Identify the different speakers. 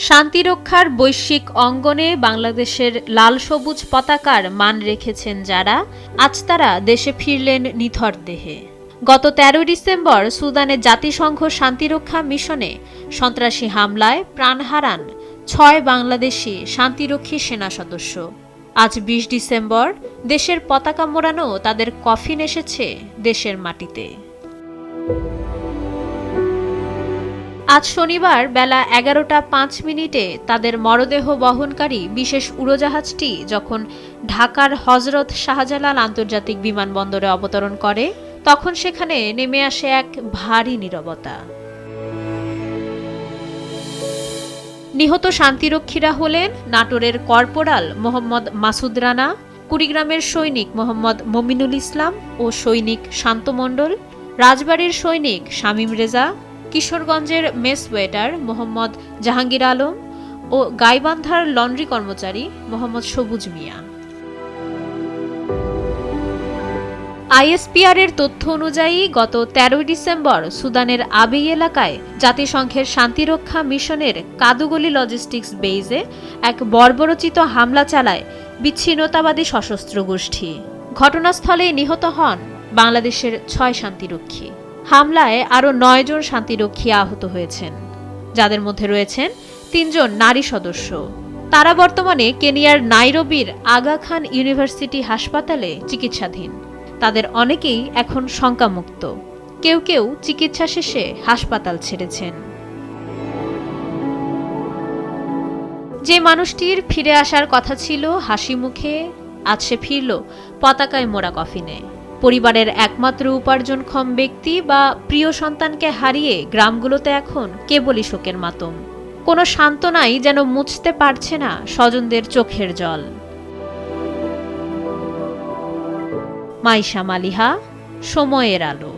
Speaker 1: শান্তিরক্ষার বৈশ্বিক অঙ্গনে বাংলাদেশের লাল সবুজ পতাকার মান রেখেছেন যারা, আজ তারা দেশে ফিরলেন নিথর দেহে। গত ১৩ ডিসেম্বর সুদানে জাতিসংঘ শান্তিরক্ষা মিশনে সন্ত্রাসী হামলায় প্রাণ হারান ৬ বাংলাদেশি শান্তিরক্ষী সেনা সদস্য। আজ ২০ ডিসেম্বর দেশের পতাকা মোড়ানো তাদের কফিন এসেছে দেশের মাটিতে। আজ শনিবার বেলা ১১টা ৫ মিনিটে তাদের মরদেহ বহনকারী বিশেষ উড়োজাহাজটি যখন ঢাকার হজরত শাহজালাল আন্তর্জাতিক বিমানবন্দরে অবতরণ করে, তখন সেখানে নেমে আসে এক ভারী নীরবতা। নিহত শান্তিরক্ষীরা হলেন নাটোরের কর্পোরাল মোহাম্মদ মাসুদ রানা, কুড়িগ্রামের সৈনিক মোহাম্মদ মমিনুল ইসলাম ও সৈনিক শান্ত মণ্ডল, রাজবাড়ীর সৈনিক শামীম রেজা, কিশোরগঞ্জের মেস ওয়েটার মোহাম্মদ জাহাঙ্গীর আলম ও গাইবান্ধার লন্ড্রি কর্মচারী মোহাম্মদ সবুজ মিয়া। আইএসপিআর-এর তথ্য অনুযায়ী গত ১৩ ডিসেম্বর সুদানের আবেই এলাকায় জাতিসংঘের শান্তিরক্ষা মিশনের কাদুগলি লজিস্টিক্স বেইজে এক বর্বরোচিত হামলা চালায় বিচ্ছিন্নতাবাদী সশস্ত্র গোষ্ঠী। ঘটনাস্থলে নিহত হন বাংলাদেশের ৬ শান্তিরক্ষী। হামলায় আরও ৯ জন শান্তিরক্ষী আহত হয়েছেন, যাদের মধ্যে রয়েছেন ৩ জন নারী সদস্য। তারা বর্তমানে কেনিয়ার নাইরোবির আগা খান ইউনিভার্সিটি হাসপাতালে চিকিৎসাধীন। তাদের অনেকেই এখন শঙ্কামুক্ত, কেউ কেউ চিকিৎসা শেষে হাসপাতাল ছেড়েছেন। যে মানুষটির ফিরে আসার কথা ছিল হাসি মুখে, আজ সে ফিরল পতাকায় মোড়া কফিনে। পরিবারের একমাত্র উপার্জনক্ষম ব্যক্তি বা প্রিয় সন্তানকে হারিয়ে গ্রামগুলোতে এখন কেবলই শোকের মাতম। কোনো সান্ত্বনাই যেন মুছতে পারছে না স্বজনদের চোখের জল। মাইশা মালিহা, সময়ের আলো।